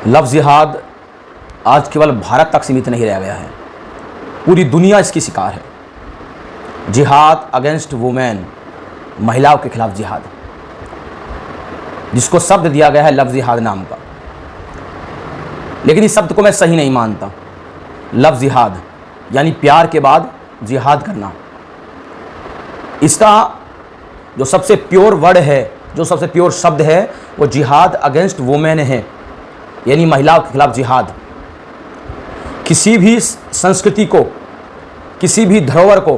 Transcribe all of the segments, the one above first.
लफ्ज़ जिहाद आज केवल भारत तक सीमित नहीं रह गया है, पूरी दुनिया इसकी शिकार है। जिहाद अगेंस्ट वुमेन, महिलाओं के खिलाफ जिहाद, जिसको शब्द दिया गया है लफ्ज़ जिहाद नाम का। लेकिन इस शब्द को मैं सही नहीं मानता। लफ्ज़ जिहाद यानी प्यार के बाद जिहाद करना, इसका जो सबसे प्योर वर्ड है, जो सबसे प्योर शब्द है, वो जिहाद अगेंस्ट वुमेन है, यानी महिलाओं के खिलाफ जिहाद। किसी भी संस्कृति को, किसी भी धरोहर को,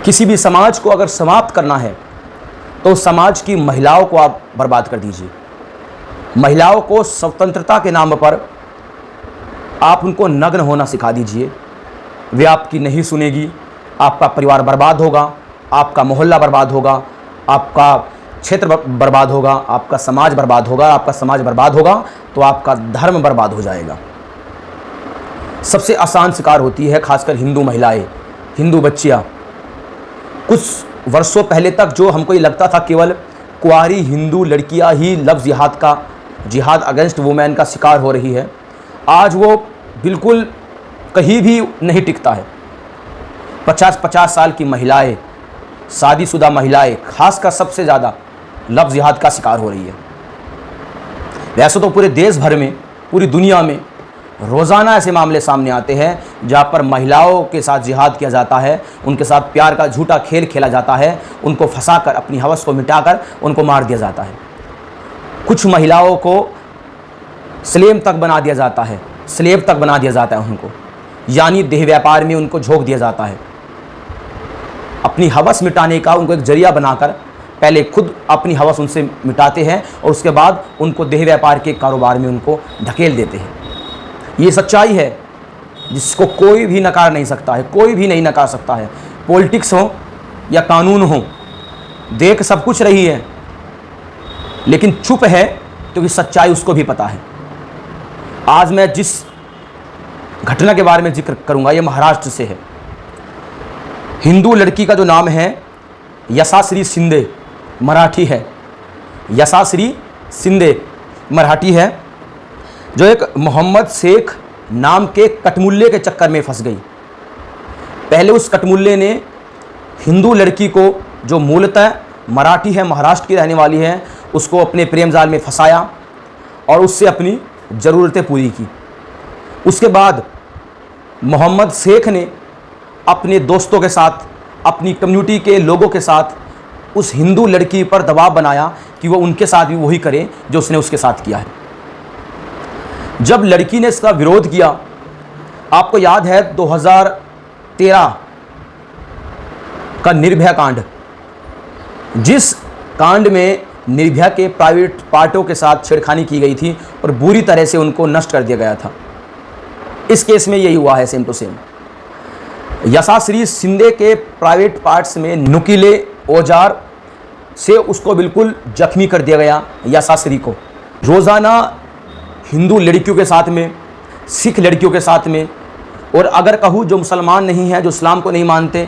किसी भी समाज को अगर समाप्त करना है तो समाज की महिलाओं को आप बर्बाद कर दीजिए। महिलाओं को स्वतंत्रता के नाम पर आप उनको नग्न होना सिखा दीजिए। वे आपकी नहीं सुनेगी, आपका परिवार बर्बाद होगा, आपका मोहल्ला बर्बाद होगा, आपका क्षेत्र बर्बाद होगा, आपका समाज बर्बाद होगा। आपका समाज बर्बाद होगा तो आपका धर्म बर्बाद हो जाएगा। सबसे आसान शिकार होती है खासकर हिंदू महिलाएं, हिंदू बच्चियां। कुछ वर्षों पहले तक जो हमको ये लगता था केवल कुंवारी हिंदू लड़कियां ही लफ्ज़ जिहाद का, जिहाद अगेंस्ट वुमेन का शिकार हो रही है, आज वो बिल्कुल कहीं भी नहीं टिकता है। 50-50 साल की महिलाएं, शादीशुदा महिलाएं खासकर सबसे ज़्यादा लफ्ज़ जिहाद का शिकार हो रही है। वैसे तो पूरे देश भर में, पूरी दुनिया में रोज़ाना ऐसे मामले सामने आते हैं जहाँ पर महिलाओं के साथ जिहाद किया जाता है, उनके साथ प्यार का झूठा खेल खेला जाता है, उनको फंसाकर, अपनी हवस को मिटाकर उनको मार दिया जाता है। कुछ महिलाओं को स्लेव तक बना दिया जाता है, स्लेव तक बना दिया जाता है उनको, यानी देह व्यापार में उनको झोंक दिया जाता है। अपनी हवस मिटाने का उनको एक जरिया बनाकर पहले खुद अपनी हवस उनसे मिटाते हैं और उसके बाद उनको देह व्यापार के कारोबार में उनको ढकेल देते हैं। ये सच्चाई है जिसको कोई भी नकार नहीं सकता है, कोई भी नहीं नकार सकता है। पॉलिटिक्स हो या कानून हो, देख सब कुछ रही है लेकिन चुप है क्योंकि सच्चाई उसको भी पता है। आज मैं जिस घटना के बारे में जिक्र करूंगा ये महाराष्ट्र से है। हिंदू लड़की का जो नाम है यशाश्री शिंदे, मराठी है। यशाश्री शिंदे मराठी है, जो एक मोहम्मद शेख नाम के कटमुल्ले के चक्कर में फंस गई। पहले उस कटमुल्ले ने हिंदू लड़की को, जो मूलतः मराठी है, महाराष्ट्र की रहने वाली है, उसको अपने प्रेम जाल में फंसाया और उससे अपनी ज़रूरतें पूरी की। उसके बाद मोहम्मद शेख ने अपने दोस्तों के साथ, अपनी कम्युनिटी के लोगों के साथ उस हिंदू लड़की पर दबाव बनाया कि वो उनके साथ भी वही करे जो उसने उसके साथ किया है। जब लड़की ने इसका विरोध किया, आपको याद है 2013 का निर्भया कांड, जिस कांड में निर्भया के प्राइवेट पार्टों के साथ छेड़खानी की गई थी और बुरी तरह से उनको नष्ट कर दिया गया था। इस केस में यही हुआ है, सेम टू सेम। यशाश्री शिंदे के प्राइवेट पार्ट्स में नुकीले औजार से उसको बिल्कुल जख्मी कर दिया गया। यशाश्री को रोज़ाना हिंदू लड़कियों के साथ में, सिख लड़कियों के साथ में, और अगर कहूँ जो मुसलमान नहीं है, जो इस्लाम को नहीं मानते,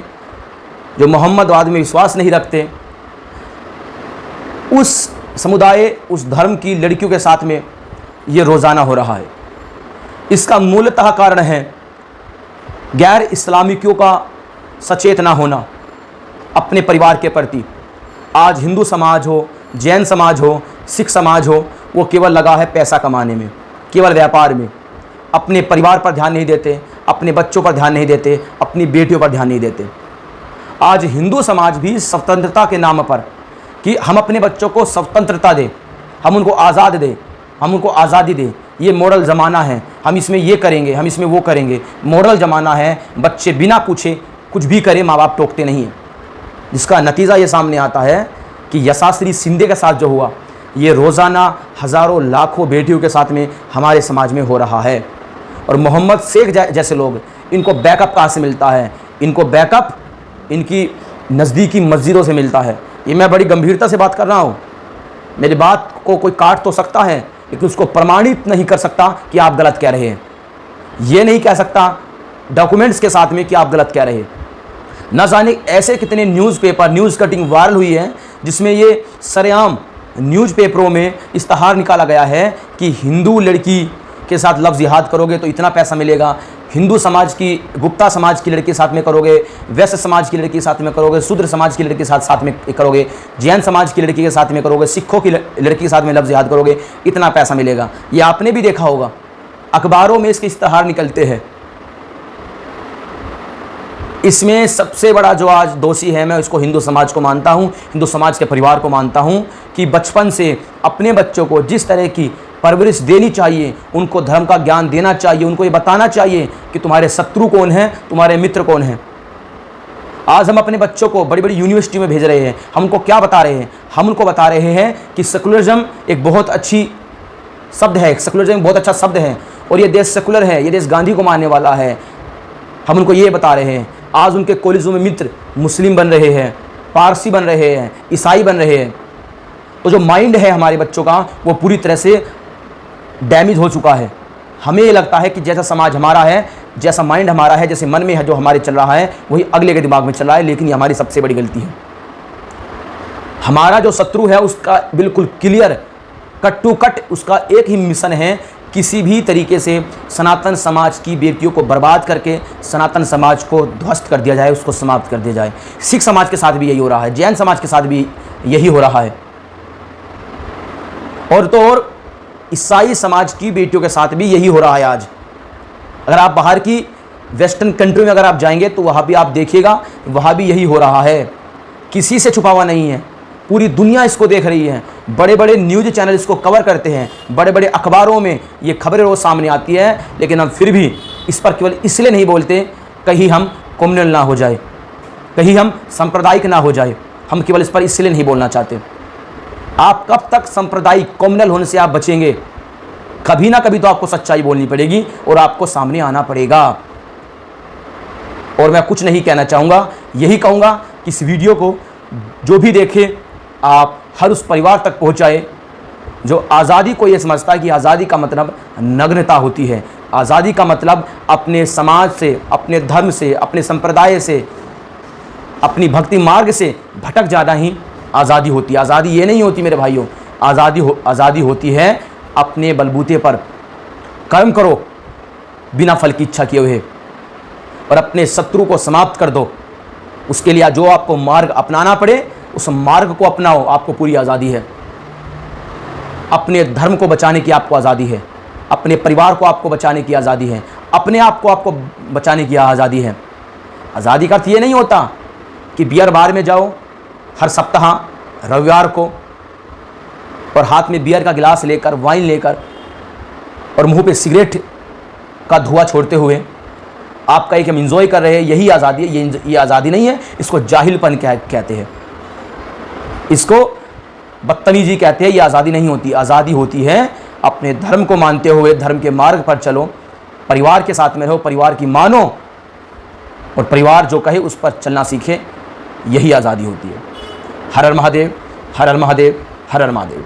जो मोहम्मदवाद में विश्वास नहीं रखते, उस समुदाय, उस धर्म की लड़कियों के साथ में ये रोज़ाना हो रहा है। इसका मूलतः कारण है गैर इस्लामियों का सचेत ना होना अपने परिवार के प्रति। आज हिंदू समाज हो, जैन समाज हो, सिख समाज हो, वो केवल लगा है पैसा कमाने में, केवल व्यापार में। अपने परिवार पर ध्यान नहीं देते, अपने बच्चों पर ध्यान नहीं देते, अपनी बेटियों पर ध्यान नहीं देते। आज हिंदू समाज भी स्वतंत्रता के नाम पर कि हम अपने बच्चों को स्वतंत्रता दें, हम उनको आज़ाद दें, हम उनको आज़ादी दें, ये मॉडल ज़माना है, हम इसमें ये करेंगे, हम इसमें वो करेंगे, मॉडल ज़माना है। बच्चे बिना पूछे कुछ भी करें, माँ बाप टोकते नहीं हैं। जिसका नतीजा ये सामने आता है कि यशाश्री शिंदे के साथ जो हुआ, ये रोज़ाना हज़ारों लाखों बेटियों के साथ में हमारे समाज में हो रहा है। और मोहम्मद शेख जैसे लोग, इनको बैकअप कहाँ से मिलता है? इनको बैकअप इनकी नज़दीकी मस्जिदों से मिलता है। ये मैं बड़ी गंभीरता से बात कर रहा हूँ। मेरी बात को कोई काट तो सकता है लेकिन उसको प्रमाणित नहीं कर सकता कि आप गलत कह रहे हैं। ये नहीं कह सकता डॉक्यूमेंट्स के साथ में कि आप गलत कह रहे हैं। न जाने ऐसे कितने न्यूज़पेपर, न्यूज़ कटिंग वायरल हुई है जिसमें ये सरेआम न्यूज़पेपरों में इश्तहार निकाला गया है कि हिंदू लड़की के साथ लफ्ज़ जिहाद करोगे तो इतना पैसा मिलेगा, हिंदू समाज की, गुप्ता समाज की लड़की के साथ में करोगे, वैश्य समाज की लड़की के साथ में करोगे, शूद्र समाज की लड़की के साथ में करोगे, जैन समाज की लड़की के साथ में करोगे, सिखों की लड़की के साथ में लफ्ज़ जिहाद करोगे, इतना पैसा मिलेगा। ये आपने भी देखा होगा, अखबारों में इसके इश्तहार निकलते हैं। इसमें सबसे बड़ा जो आज दोषी है, मैं इसको हिंदू समाज को मानता हूँ, हिंदू समाज के परिवार को मानता हूँ कि बचपन से अपने बच्चों को जिस तरह की परवरिश देनी चाहिए, उनको धर्म का ज्ञान देना चाहिए, उनको ये बताना चाहिए कि तुम्हारे शत्रु कौन हैं, तुम्हारे मित्र कौन हैं। आज हम अपने बच्चों को बड़ी बड़ी यूनिवर्सिटी में भेज रहे हैं, हम उनको क्या बता रहे हैं? हम उनको बता रहे हैं कि सेकुलरिज्म एक बहुत अच्छी शब्द है, सेकुलरिज्म एक बहुत अच्छा शब्द है और ये देश सेकुलर है, ये देश गांधी को मानने वाला है। हम उनको ये बता रहे हैं। आज उनके कॉलेजों में मित्र मुस्लिम बन रहे हैं, पारसी बन रहे हैं, ईसाई बन रहे हैं। तो जो माइंड है हमारे बच्चों का वो पूरी तरह से डैमेज हो चुका है। हमें ये लगता है कि जैसा समाज हमारा है, जैसा माइंड हमारा है, जैसे मन में है जो हमारे चल रहा है वही अगले के दिमाग में चल रहा है, लेकिन ये हमारी सबसे बड़ी गलती है। हमारा जो शत्रु है उसका बिल्कुल क्लियर कट टू कट उसका एक ही मिशन है, किसी भी तरीके से सनातन समाज की बेटियों को बर्बाद करके सनातन समाज को ध्वस्त कर दिया जाए, उसको समाप्त कर दिया जाए। सिख समाज के साथ भी यही हो रहा है, जैन समाज के साथ भी यही हो रहा है, और तो और ईसाई समाज की बेटियों के साथ भी यही हो रहा है। आज अगर आप बाहर की वेस्टर्न कंट्री में अगर आप जाएंगे तो वहाँ भी आप देखिएगा, वहाँ भी यही हो रहा है, किसी से छुपा हुआ नहीं है। पूरी दुनिया इसको देख रही है, बड़े बड़े न्यूज़ चैनल इसको कवर करते हैं, बड़े बड़े अखबारों में ये खबरें रोज़ सामने आती है, लेकिन हम फिर भी इस पर केवल इसलिए नहीं बोलते कहीं हम कम्युनल ना हो जाए, कहीं हम सांप्रदायिक ना हो जाए। हम केवल इस पर इसलिए नहीं बोलना चाहते। आप कब तक सांप्रदायिक कम्युनल होने से आप बचेंगे? कभी ना कभी तो आपको सच्चाई बोलनी पड़ेगी और आपको सामने आना पड़ेगा। और मैं कुछ नहीं कहना चाहूँगा, यही कहूँगा कि इस वीडियो को जो भी देखे आप हर उस परिवार तक पहुँचाए जो आज़ादी को ये समझता है कि आज़ादी का मतलब नग्नता होती है। आज़ादी का मतलब अपने समाज से, अपने धर्म से, अपने संप्रदाय से, अपनी भक्ति मार्ग से भटक ज़्यादा ही आज़ादी होती है। आज़ादी ये नहीं होती मेरे भाइयों, आज़ादी होती है अपने बलबूते पर कर्म करो बिना फल की इच्छा किए हुए और अपने शत्रु को समाप्त कर दो। उसके लिए जो आपको मार्ग अपनाना पड़े उस मार्ग को अपनाओ, आपको पूरी आज़ादी है। अपने धर्म को बचाने की आपको आज़ादी है, अपने परिवार को आपको बचाने की आज़ादी है, अपने आप को आपको बचाने की आज़ादी है। आज़ादी का अर्थ ये नहीं होता कि बियर बार में जाओ हर सप्ताह रविवार को और हाथ में बियर का गिलास लेकर, वाइन लेकर और मुंह पे सिगरेट का धुआं छोड़ते हुए आप कहीं कि हम इंजॉय कर रहे हैं, यही आज़ादी है। ये आज़ादी नहीं है, इसको जाहिलपन कहते हैं, इसको बदतमीजी कहते हैं। ये आज़ादी नहीं होती। आज़ादी होती है अपने धर्म को मानते हुए धर्म के मार्ग पर चलो, परिवार के साथ में रहो, परिवार की मानो और परिवार जो कहे उस पर चलना सीखे, यही आज़ादी होती है। हर हर महादेव, हर हर महादेव, हर हर महादेव।